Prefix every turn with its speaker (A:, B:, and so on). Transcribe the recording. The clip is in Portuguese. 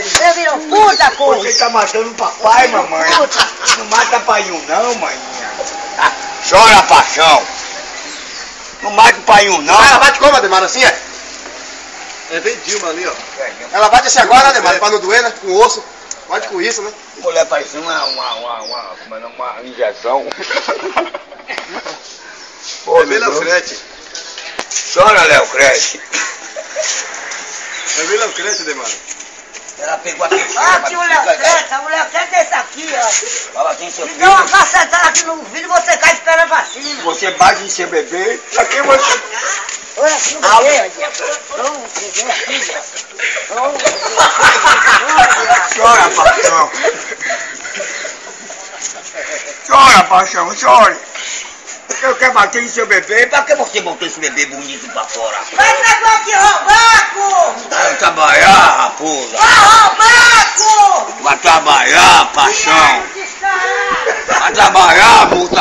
A: Você virou puta, coisa.
B: Você tá matando o papai, mamãe.
A: Puta.
B: Não mata paiinho não, maninha. Chora, paixão. Não mata o paiinho não.
C: Ela bate como, Ademar, assim é? É bem Dilma ali, ó. Ela bate assim agora, né, Ademar? Pra não doer, né? Com o osso. Bate com isso, né?
B: Mulher parecendo uma injeção. Ô,
C: Léo Crete.
B: Chora, Léo Crete.
C: É bem Léo Crete, Ademar.
B: Ela pegou a queixeira.
A: Aqui o Léo Crete, a mulher Crete é esse aqui, ó.
B: Fala quem seu
A: Se
B: filho.
A: der uma cacetada aqui no vidro, você cai de perna pra cima.
B: Você bate em seu bebê. Aqui você...
A: Olha aqui no bebê, pronto, bebê aqui, ó. Pronto,
B: Chora, paixão. Chora, paixão, chore. Eu quero bater em seu bebê. Pra que você botou esse bebê bonito pra fora?
A: vai negócio de roubar, corno!
B: Vai trabalhar, raposa.
A: Vai roubar, corno!
B: Vai trabalhar, paixão.
A: Descarado!
B: Vai trabalhar, puta.